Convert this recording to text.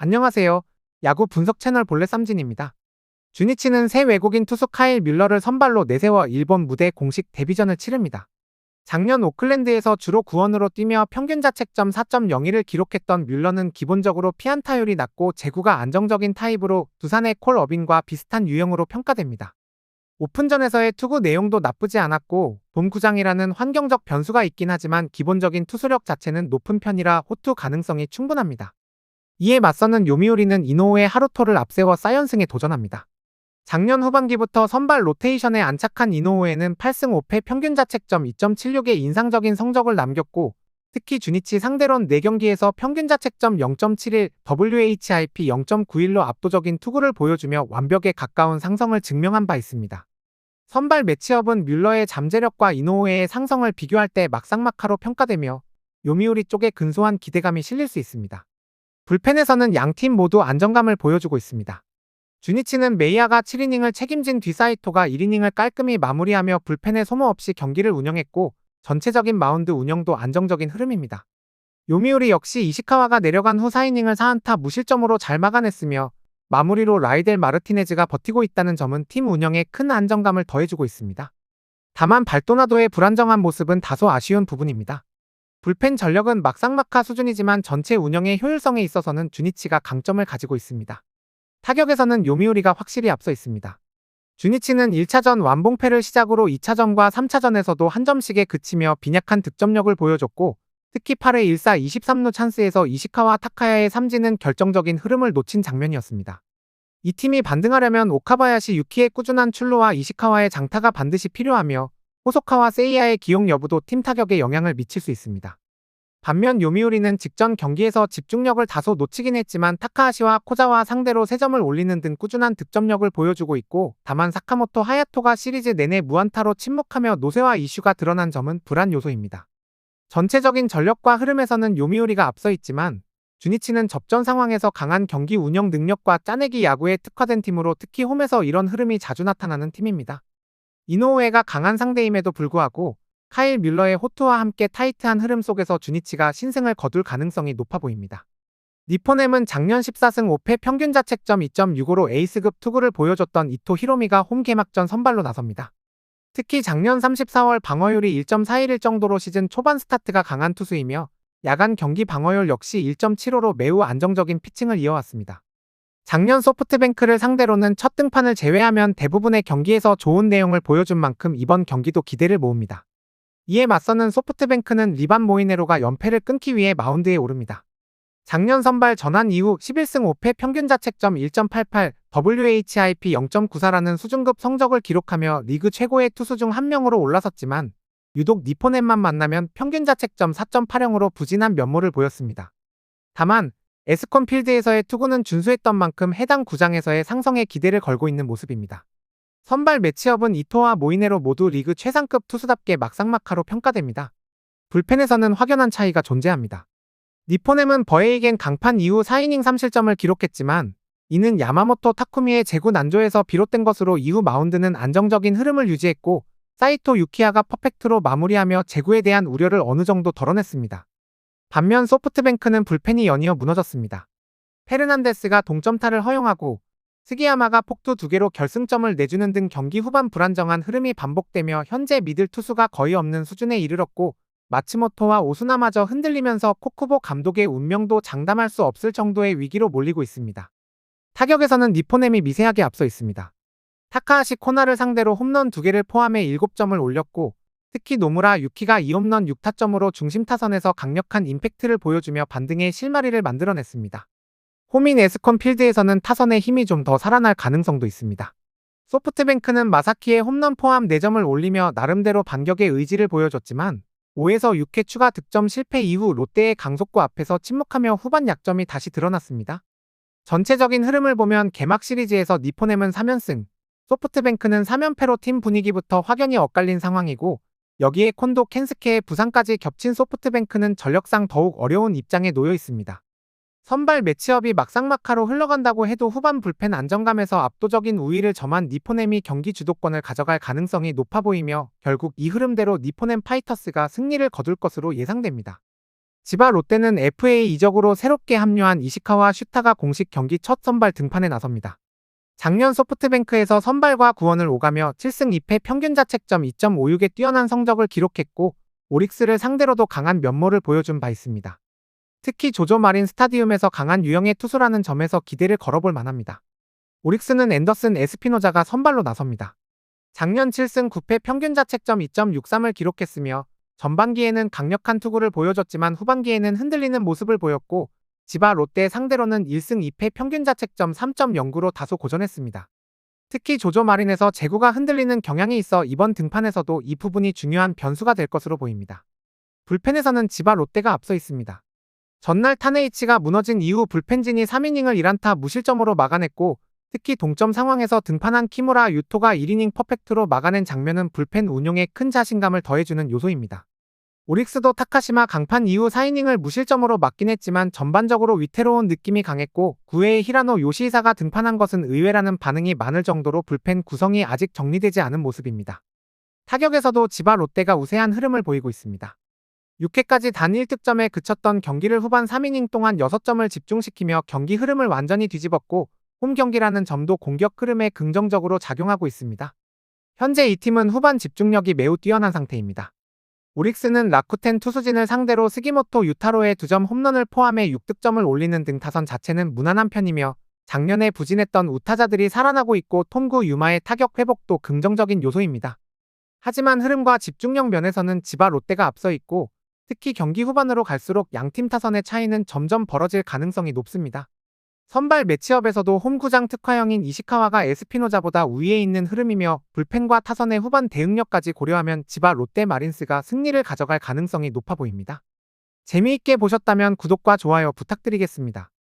안녕하세요. 야구 분석 채널 볼넷 삼진입니다. 주니치는 새 외국인 투수 카일 뮬러를 선발로 내세워 일본 무대 공식 데뷔전을 치릅니다. 작년 오클랜드에서 주로 구원으로 뛰며 평균 자책점 4.01을 기록했던 뮬러는 기본적으로 피안타율이 낮고 제구가 안정적인 타입으로 두산의 콜 어빈과 비슷한 유형으로 평가됩니다. 오픈전에서의 투구 내용도 나쁘지 않았고 돔구장이라는 환경적 변수가 있긴 하지만 기본적인 투수력 자체는 높은 편이라 호투 가능성이 충분합니다. 이에 맞서는 요미우리는 이노우의 하루토를 앞세워 사이언승에 도전합니다. 작년 후반기부터 선발 로테이션에 안착한 이노우에는 8승 5패 평균 자책점 2.76의 인상적인 성적을 남겼고 특히 주니치 상대론 4경기에서 평균 자책점 0.71, WHIP 0.91로 압도적인 투구를 보여주며 완벽에 가까운 상성을 증명한 바 있습니다. 선발 매치업은 뮬러의 잠재력과 이노우의 상성을 비교할 때 막상막하로 평가되며 요미우리 쪽에 근소한 기대감이 실릴 수 있습니다. 불펜에서는 양팀 모두 안정감을 보여주고 있습니다. 주니치는 메이아가 7이닝을 책임진 뒤 사이토가 1이닝을 깔끔히 마무리하며 불펜에 소모 없이 경기를 운영했고 전체적인 마운드 운영도 안정적인 흐름입니다. 요미우리 역시 이시카와가 내려간 후 4이닝을 4안타 무실점으로 잘 막아냈으며 마무리로 라이델 마르티네즈가 버티고 있다는 점은 팀 운영에 큰 안정감을 더해주고 있습니다. 다만 발도나도의 불안정한 모습은 다소 아쉬운 부분입니다. 불펜 전력은 막상막하 수준이지만 전체 운영의 효율성에 있어서는 주니치가 강점을 가지고 있습니다. 타격에서는 요미우리가 확실히 앞서 있습니다. 주니치는 1차전 완봉패를 시작으로 2차전과 3차전에서도 한 점씩에 그치며 빈약한 득점력을 보여줬고 특히 8회 1사 23루 찬스에서 이시카와 타카야의 삼진은 결정적인 흐름을 놓친 장면이었습니다. 이 팀이 반등하려면 오카바야시 유키의 꾸준한 출루와 이시카와의 장타가 반드시 필요하며 호소카와 세이야의 기용 여부도 팀 타격에 영향을 미칠 수 있습니다. 반면 요미우리는 직전 경기에서 집중력을 다소 놓치긴 했지만 타카하시와 코자와 상대로 3점을 올리는 등 꾸준한 득점력을 보여주고 있고 다만 사카모토 하야토가 시리즈 내내 무안타로 침묵하며 노세화 이슈가 드러난 점은 불안 요소입니다. 전체적인 전력과 흐름에서는 요미우리가 앞서 있지만 주니치는 접전 상황에서 강한 경기 운영 능력과 짜내기 야구에 특화된 팀으로 특히 홈에서 이런 흐름이 자주 나타나는 팀입니다. 이노우에가 강한 상대임에도 불구하고 카일 뮬러의 호투와 함께 타이트한 흐름 속에서 주니치가 신승을 거둘 가능성이 높아 보입니다. 니포넴은 작년 14승 5패 평균 자책점 2.65로 에이스급 투구를 보여줬던 이토 히로미가 홈 개막전 선발로 나섭니다. 특히 작년 34월 방어율이 1.411 정도로 시즌 초반 스타트가 강한 투수이며 야간 경기 방어율 역시 1.75로 매우 안정적인 피칭을 이어왔습니다. 작년 소프트뱅크를 상대로는 첫 등판을 제외하면 대부분의 경기에서 좋은 내용을 보여준 만큼 이번 경기도 기대를 모읍니다. 이에 맞서는 소프트뱅크는 리반 모이네로가 연패를 끊기 위해 마운드에 오릅니다. 작년 선발 전환 이후 11승 5패 평균 자책점 1.88, WHIP 0.94라는 수준급 성적을 기록하며 리그 최고의 투수 중 한 명으로 올라섰지만 유독 니포넴만 만나면 평균 자책점 4.80으로 부진한 면모를 보였습니다. 다만 에스콘 필드에서의 투구는 준수했던 만큼 해당 구장에서의 상성에 기대를 걸고 있는 모습입니다. 선발 매치업은 이토와 모이네로 모두 리그 최상급 투수답게 막상막하로 평가됩니다. 불펜에서는 확연한 차이가 존재합니다. 니포넴은 버에이겐 강판 이후 4이닝 3실점을 기록했지만 이는 야마모토 타쿠미의 제구 난조에서 비롯된 것으로 이후 마운드는 안정적인 흐름을 유지했고 사이토 유키야가 퍼펙트로 마무리하며 제구에 대한 우려를 어느 정도 덜어냈습니다. 반면 소프트뱅크는 불펜이 연이어 무너졌습니다. 페르난데스가 동점타를 허용하고 스기야마가 폭투 2개로 결승점을 내주는 등 경기 후반 불안정한 흐름이 반복되며 현재 미들 투수가 거의 없는 수준에 이르렀고 마츠모토와 오수나마저 흔들리면서 코쿠보 감독의 운명도 장담할 수 없을 정도의 위기로 몰리고 있습니다. 타격에서는 니포넴이 미세하게 앞서 있습니다. 타카하시 코나를 상대로 홈런 2개를 포함해 7점을 올렸고 특히 노무라 유키가 2홈런 6타점으로 중심 타선에서 강력한 임팩트를 보여주며 반등의 실마리를 만들어냈습니다. 홈인 에스콘 필드에서는 타선의 힘이 좀 더 살아날 가능성도 있습니다. 소프트뱅크는 마사키의 홈런 포함 4점을 올리며 나름대로 반격의 의지를 보여줬지만 5에서 6회 추가 득점 실패 이후 롯데의 강속구 앞에서 침묵하며 후반 약점이 다시 드러났습니다. 전체적인 흐름을 보면 개막 시리즈에서 니포넴은 3연승, 소프트뱅크는 3연패로 팀 분위기부터 확연히 엇갈린 상황이고 여기에 콘도 켄스케의 부상까지 겹친 소프트뱅크는 전력상 더욱 어려운 입장에 놓여 있습니다. 선발 매치업이 막상막하로 흘러간다고 해도 후반 불펜 안정감에서 압도적인 우위를 점한 니포넴이 경기 주도권을 가져갈 가능성이 높아 보이며 결국 이 흐름대로 니포넴 파이터스가 승리를 거둘 것으로 예상됩니다. 지바 롯데는 FA 이적으로 새롭게 합류한 이시카와 슈타가 공식 경기 첫 선발 등판에 나섭니다. 작년 소프트뱅크에서 선발과 구원을 오가며 7승 2패 평균 자책점 2.56의 뛰어난 성적을 기록했고 오릭스를 상대로도 강한 면모를 보여준 바 있습니다. 특히 조조 마린 스타디움에서 강한 유형의 투수라는 점에서 기대를 걸어볼 만합니다. 오릭스는 앤더슨 에스피노자가 선발로 나섭니다. 작년 7승 9패 평균 자책점 2.63을 기록했으며 전반기에는 강력한 투구를 보여줬지만 후반기에는 흔들리는 모습을 보였고 지바 롯데 상대로는 1승 2패 평균 자책점 3.09로 다소 고전했습니다. 특히 조조 마린에서 제구가 흔들리는 경향이 있어 이번 등판에서도 이 부분이 중요한 변수가 될 것으로 보입니다. 불펜에서는 지바 롯데가 앞서 있습니다. 전날 타네이치가 무너진 이후 불펜진이 3이닝을 1안타 무실점으로 막아냈고 특히 동점 상황에서 등판한 키무라 유토가 1이닝 퍼펙트로 막아낸 장면은 불펜 운용에 큰 자신감을 더해주는 요소입니다. 오릭스도 타카시마 강판 이후 4이닝을 무실점으로 막긴 했지만 전반적으로 위태로운 느낌이 강했고 9회에 히라노 요시히사가 등판한 것은 의외라는 반응이 많을 정도로 불펜 구성이 아직 정리되지 않은 모습입니다. 타격에서도 지바 롯데가 우세한 흐름을 보이고 있습니다. 6회까지 단 1득점에 그쳤던 경기를 후반 3이닝 동안 6점을 집중시키며 경기 흐름을 완전히 뒤집었고 홈 경기라는 점도 공격 흐름에 긍정적으로 작용하고 있습니다. 현재 이 팀은 후반 집중력이 매우 뛰어난 상태입니다. 오릭스는 라쿠텐 투수진을 상대로 스기모토 유타로의 2점 홈런을 포함해 6득점을 올리는 등 타선 자체는 무난한 편이며 작년에 부진했던 우타자들이 살아나고 있고 톰구 유마의 타격 회복도 긍정적인 요소입니다. 하지만 흐름과 집중력 면에서는 지바 롯데가 앞서 있고 특히 경기 후반으로 갈수록 양팀 타선의 차이는 점점 벌어질 가능성이 높습니다. 선발 매치업에서도 홈구장 특화형인 이시카와가 에스피노자보다 우위에 있는 흐름이며 불펜과 타선의 후반 대응력까지 고려하면 지바 롯데 마린스가 승리를 가져갈 가능성이 높아 보입니다. 재미있게 보셨다면 구독과 좋아요 부탁드리겠습니다.